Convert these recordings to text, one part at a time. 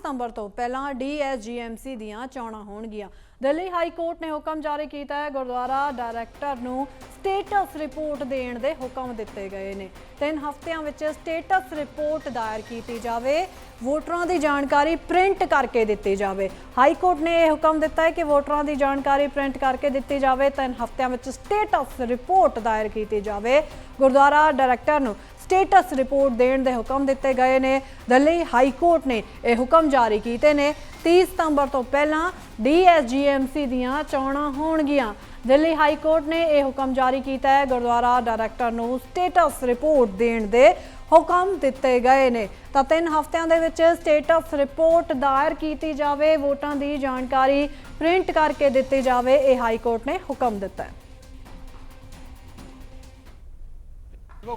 ਸਤੰਬਰ ਤੋਂ ਪਹਿਲਾਂ ਡੀਐਸਜੀਐਮਸੀ ਦੀਆਂ ਚੋਣਾਂ ਹੋਣਗੀਆਂ। ਦਿੱਲੀ ਹਾਈ ਕੋਰਟ ਨੇ ਹੁਕਮ ਜਾਰੀ ਕੀਤਾ ਹੈ। ਗੁਰਦੁਆਰਾ ਡਾਇਰੈਕਟਰ ਨੂੰ ਸਟੇਟਸ ਰਿਪੋर्ट देने ਦੇ ਹੁਕਮ ਦਿੱਤੇ ਗਏ ਨੇ। 3 ਹਫ਼ਤਿਆਂ ਵਿੱਚ ਸਟੇਟਸ ਰਿਪੋर्ट ਦਾਇਰ ਕੀਤੀ ਜਾਵੇ, ਵੋਟਰਾਂ ਦੀ ਜਾਣਕਾਰੀ ਪ੍ਰਿੰਟ ਕਰਕੇ ਦਿੱਤੀ ਜਾਵੇ। ਹਾਈ ਕੋਰਟ ਨੇ ਇਹ ਹੁਕਮ ਦਿੱਤਾ ਹੈ ਕਿ ਵੋਟਰਾਂ ਦੀ ਜਾਣਕਾਰੀ ਪ੍ਰਿੰਟ ਕਰਕੇ ਦਿੱਤੀ ਜਾਵੇ। 3 ਹਫ਼ਤਿਆਂ ਵਿੱਚ ਸਟੇਟਸ ਰਿਪੋर्ट ਦਾਇਰ ਕੀਤੀ ਜਾਵੇ। ਗੁਰਦੁਆਰਾ ਡਾਇਰੈਕਟਰ ਨੂੰ स्टेटस रिपोर्ट देने के हुक्म दिते गए ने। दिल्ली हाई कोर्ट ने यह हुक्म जारी किए ने। 30 सितंबर तो पहला डीएसजीएमसी दीयां चोणां होणगियां। दिल्ली हाई कोर्ट ने यह हुक्म जारी किया है। गुरुद्वारा डायरैक्टर नूं स्टेटस रिपोर्ट देने के हुक्म दिते गए ने। तो 3 हफ्तियां दे विच स्टेटस रिपोर्ट दायर की जाए, वोटां की जानकारी प्रिंट करके दिती जाए, यह हाई कोर्ट ने हुक्म दिता है।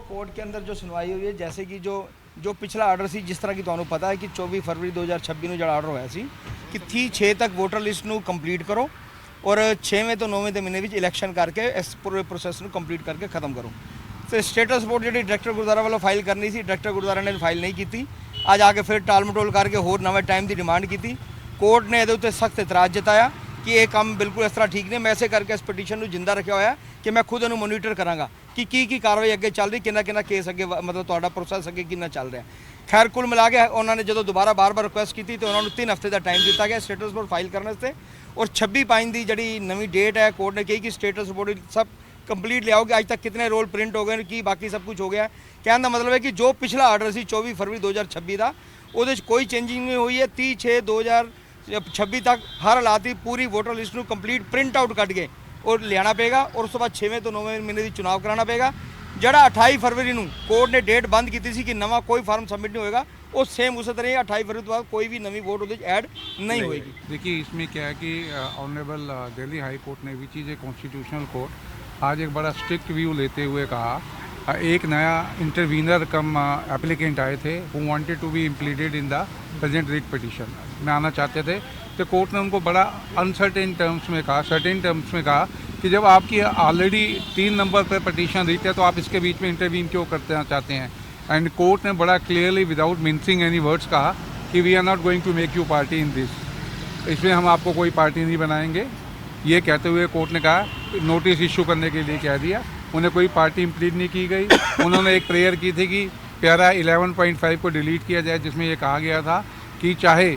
कोर्ट के अंदर जो सुनवाई हुई है, जैसे कि जो पिछला आर्डर सी, जिस तरह की तुहानूं पता है कि 24 फरवरी 2026 ਨੂੰ ਜਿਹੜਾ ਆਰਡਰ ਹੋਇਆ ਸੀ ਕਿ 6 ਤੱਕ ਵੋਟਰ ਲਿਸਟ ਨੂੰ ਕੰਪਲੀਟ ਕਰੋ ਔਰ 6ਵੇਂ ਤੋਂ 9ਵੇਂ ਦੇ ਮਹੀਨੇ ਵਿੱਚ ਇਲੈਕਸ਼ਨ ਕਰਕੇ ਇਸ ਪੂਰੇ ਪ੍ਰੋਸੈਸ ਨੂੰ ਕੰਪਲੀਟ ਕਰਕੇ ਖਤਮ ਕਰੋ। ਤੇ ਸਟੇਟਸ ਰਿਪੋर्ट ਜਿਹੜੀ ਡਾਇਰੈਕਟਰ ਗੁਰਦੁਆਰਾ ਵੱਲੋਂ ਫਾਈਲ ਕਰਨੀ ਸੀ, ਡਾਇਰੈਕਟਰ ਗੁਰਦੁਆਰਾ ਨੇ ਫਾਈਲ ਨਹੀਂ ਕੀਤੀ। ਅੱਜ ਆ ਕੇ ਫਿਰ ਟਾਲ ਮਟੋਲ ਕਰਕੇ ਹੋਰ ਨਵੇਂ ਟਾਈਮ ਦੀ ਡਿਮਾਂਡ ਕੀਤੀ। ਕੋਰਟ ਨੇ ਇਹਦੇ ਉੱਤੇ ਸਖਤ ਇਤਰਾਜ਼ ਜਤਾਇਆ कि ये काम बिल्कुल इस तरह ठीक नहीं। मैं ऐसे करके इस पटीशन में जिंदा रखा होया कि मैं खुद इन्हू मोनीटर करांगा कि की कार्रवाई अगे चल रही, किन्ना केस अगे मतलब तुहाडा प्रोसैस अगे किन्ना चल रहा है। खैर कुल मिला के उन्होंने जो दोबारा बार रिक्वेस्ट की तो उन्होंने 3 हफ्ते का टाइम दिता गया स्टेटस रिपोर्ट फाइल करने से। और 26/5 की जी नवी डेट है, कोर्ट ने कही कि स्टेटस रिपोर्ट सब कंप्लीट लियाओगे। अज तक कितने रोल प्रिंट हो गए कि बाकी सब कुछ हो गया। कहने का मतलब है कि जो पिछला आर्डर से 24 फरवरी 2026 का वो कोई चेंजिंग नहीं हुई है। 30/6/2026 तक हर हालात ही पूरी वोटर लिस्ट में कंप्लीट प्रिंट आउट कट के और लिया पेगा और उस तो बाद 6वें तो 9वें महीने की चुनाव कराना पेगा। जड़ा 28 फरवरी को कोर्ट ने डेट बंद की थी कि नवा कोई फार्म सबमिट नहीं होएगा, वो सेम उस तरह 28 फरवरी तो बाद कोई भी नवी वोट ऐड नहीं होएगी। देखिए इसमें क्या है कि ऑनरेबल दिल्ली हाई कोर्ट ने भी चीज़ कॉन्स्टिट्यूशनल कोर्ट आज एक बड़ा स्ट्रिक्ट व्यू लेते हुए कहा। एक नया इंटरवीनर कम एप्लीकेंट आए थे who wanted to be impleaded in the present writ petition में आना चाहते थे। तो कोर्ट ने उनको बड़ा अनसर्टेन टर्म्स में कहा, सर्टेन टर्म्स में कहा कि जब आपकी ऑलरेडी 3 नंबर पर पटिशन रिट है तो आप इसके बीच में इंटरवीन क्यों करते चाहते हैं। एंड कोर्ट ने बड़ा clearly without mincing any words कहा कि we are not going to make you party in this, इसमें हम आपको कोई पार्टी नहीं बनाएंगे। ये कहते हुए कोर्ट ने कहा नोटिस इशू करने के लिए कह दिया। उन्हें कोई पार्टी इम्प्लीट नहीं की गई। उन्होंने एक प्रेयर की थी कि प्यारा 11.5 को डिलीट किया जाए, जिसमें ये कहा गया था कि चाहे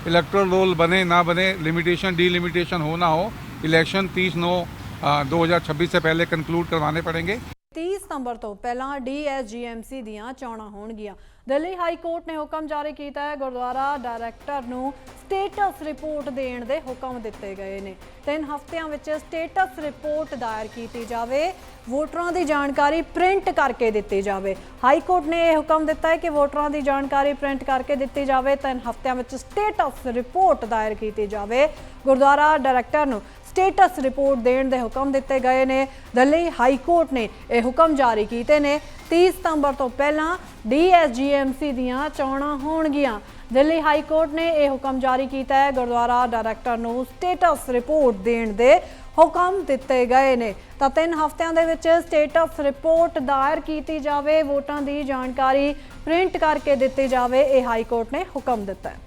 इलेक्टोरल रोल बने ना बने, लिमिटेशन डीलिमिटेशन हो ना हो, इलेक्शन 30/9/2026 से पहले कंक्लूड करवाने पड़ेंगे। 30 सितंबर तो पहला डीएसजीएमसी ਦੀਆਂ ਚੋਣਾਂ ਹੋਣਗੀਆਂ। ਦਿੱਲੀ ਹਾਈ ਕੋਰਟ ਨੇ ਹੁਕਮ ਜਾਰੀ ਕੀਤਾ ਹੈ। ਗੁਰਦੁਆਰਾ ਡਾਇਰੈਕਟਰ ਨੂੰ ਸਟੇਟਸ ਰਿਪੋर्ट ਦੇਣ ਦੇ ਹੁਕਮ ਦਿੱਤੇ ਗਏ ਨੇ। 3 ਹਫ਼ਤਿਆਂ ਵਿੱਚ ਸਟੇਟਸ ਰਿਪੋर्ट ਦਾਇਰ ਕੀਤੀ ਜਾਵੇ, ਵੋਟਰਾਂ ਦੀ ਜਾਣਕਾਰੀ ਪ੍ਰਿੰਟ ਕਰਕੇ ਦਿੱਤੀ ਜਾਵੇ। ਹਾਈ ਕੋਰਟ ਨੇ ਇਹ ਹੁਕਮ ਦਿੱਤਾ ਹੈ ਕਿ ਵੋਟਰਾਂ ਦੀ ਜਾਣਕਾਰੀ ਪ੍ਰਿੰਟ ਕਰਕੇ ਦਿੱਤੀ ਜਾਵੇ। 3 ਹਫ਼ਤਿਆਂ ਵਿੱਚ ਸਟੇਟਸ ਰਿਪੋर्ट ਦਾਇਰ ਕੀਤੀ ਜਾਵੇ। ਗੁਰਦੁਆਰਾ ਡਾਇਰੈਕਟਰ ਨੂੰ स्टेटस रिपोर्ट देने के हुक्म दिते गए ने। दिल्ली हाई कोर्ट ने यह हुक्म जारी किए ने। 30 सितंबर तो पहला डीएसजीएमसी दीयां चोणां होणगियां। दिल्ली हाई कोर्ट ने यह हुक्म जारी किया है। गुरुद्वारा डायरैक्टर नूं स्टेटस रिपोर्ट देने के हुक्म दिते गए ने। तो 3 हफ्तियां दे विच स्टेटस रिपोर्ट दायर की जाए, वोटां की जानकारी प्रिंट करके दिती जाए, यह हाई कोर्ट ने हुक्म दिता है।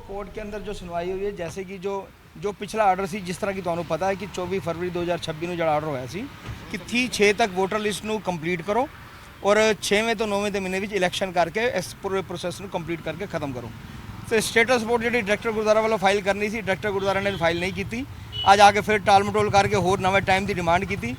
कोर्ट के अंदर जो सुनवाई हुई है, जैसे कि जो पिछला आर्डर सी, जिस तरह की तुहानूं पता है कि 24 फरवरी 2026 ਨੂੰ ਜਿਹੜਾ ਆਰਡਰ ਹੋਇਆ ਸੀ ਕਿ 6 ਤੱਕ ਵੋਟਰ ਲਿਸਟ ਨੂੰ ਕੰਪਲੀਟ ਕਰੋ ਔਰ 6ਵੇਂ ਤੋਂ 9ਵੇਂ ਦੇ ਮਹੀਨੇ ਵਿੱਚ ਇਲੈਕਸ਼ਨ ਕਰਕੇ ਇਸ ਪੂਰੇ ਪ੍ਰੋਸੈਸ ਨੂੰ ਕੰਪਲੀਟ ਕਰਕੇ ਖਤਮ ਕਰੋ। ਤੇ ਸਟੇਟਸ ਰਿਪੋर्ट ਜਿਹੜੀ ਡਾਇਰੈਕਟਰ ਗੁਰਦੁਆਰਾ ਵੱਲੋਂ ਫਾਈਲ ਕਰਨੀ ਸੀ, ਡਾਇਰੈਕਟਰ ਗੁਰਦੁਆਰਾ ਨੇ ਫਾਈਲ ਨਹੀਂ ਕੀਤੀ। ਅੱਜ ਆ ਕੇ ਫਿਰ ਟਾਲ ਮਟੋਲ ਕਰਕੇ ਹੋਰ ਨਵੇਂ ਟਾਈਮ ਦੀ ਡਿਮਾਂਡ ਕੀਤੀ।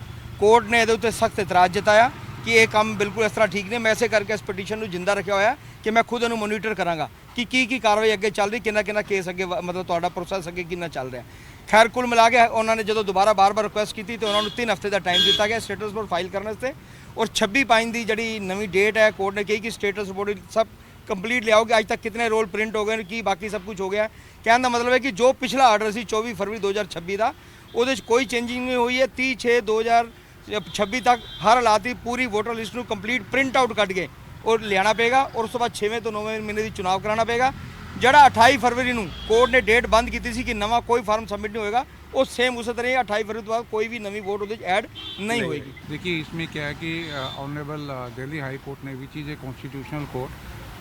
ਕੋਰਟ ਨੇ ਇਹਦੇ ਉੱਤੇ ਸਖਤ ਇਤਰਾਜ਼ ਜਤਾਇਆ कि ये काम बिल्कुल इस तरह ठीक नहीं। मैं ऐसे करके इस पटीशन में जिंदा रखा होया कि मैं खुद इन्हू मोनीटर करांगा कि की कार्रवाई अगे चल रही, किन्ना केस अगे मतलब तुहाडा प्रोसैस अगे किन्ना चल रहा है। खैर कुल मिला के उन्होंने जो दोबारा बार रिक्वेस्ट की तो उन्होंने 3 हफ्ते का टाइम दिता गया स्टेटस रिपोर्ट फाइल करने से। और 26/5 की जी नवी डेट है, कोर्ट ने कही कि स्टेटस रिपोर्ट सब कंप्लीट लियाओगे। अज तक कितने रोल प्रिंट हो गए कि बाकी सब कुछ हो गया। कहने का मतलब है कि जो पिछला आर्डर से 24 फरवरी 2026 का वो कोई चेंजिंग नहीं हुई है। 30/6/2026 तक हर हालात ही पूरी वोटर लिस्ट में कंप्लीट प्रिंट आउट कट के और लिया पेगा और उस तो बाद 6वें तो 9वें महीने की चुनाव कराना पेगा। जड़ा 28 फरवरी को कोर्ट ने डेट बंद की थी कि नवा कोई फार्म सबमिट नहीं होएगा, ਉਹ ਸੇਮ ਉਸੇ ਤਰ੍ਹਾਂ ਹੀ 28 फरवरी ਤੋਂ ਬਾਅਦ ਕੋਈ ਵੀ ਨਵੀਂ ਵੋਟ ਉਹਦੇ 'ਚ ਐਡ नहीं होएगी। देखिए इसमें क्या है कि ऑनरेबल दिल्ली हाई कोर्ट ने which is a constitutional court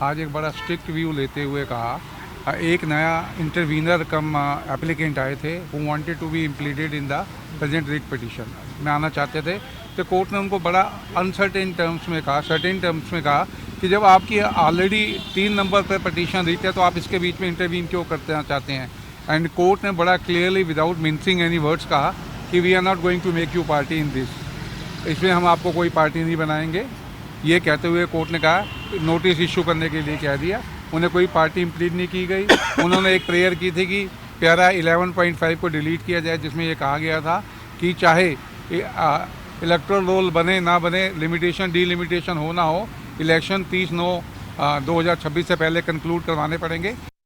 आज एक बड़ा स्ट्रिक्ट व्यू लेते हुए कहा एक नया इंटरवीनर कम एप्लीकेंट आए थे who wanted to be impleaded in the present writ petition में आना चाहते थे, तो कोर्ट ने उनको बड़ा अनसर्टेन टर्म्स में कहा, सर्टेन टर्म्स में कहा कि जब आपकी ऑलरेडी 3 नंबर पर पटिशन रिट है तो आप इसके बीच में इंटरवीन क्यों करते चाहते हैं। एंड कोर्ट ने बड़ा clearly without mincing any words कहा कि we are not going to make you party in this, इसमें हम आपको कोई पार्टी नहीं बनाएंगे। ये कहते हुए कोर्ट ने कहा नोटिस इशू करने के लिए कह दिया, उन्हें कोई पार्टी इम्प्लीड नहीं की गई। उन्होंने एक प्रेयर की थी कि प्यारा 11.5 को डिलीट किया जाए, जिसमें ये कहा गया था कि चाहे इलेक्टोरल रोल बने ना बने, लिमिटेशन डीलिमिटेशन हो ना हो, इलेक्शन 30/9/2026 से पहले कंक्लूड करवाने पड़ेंगे।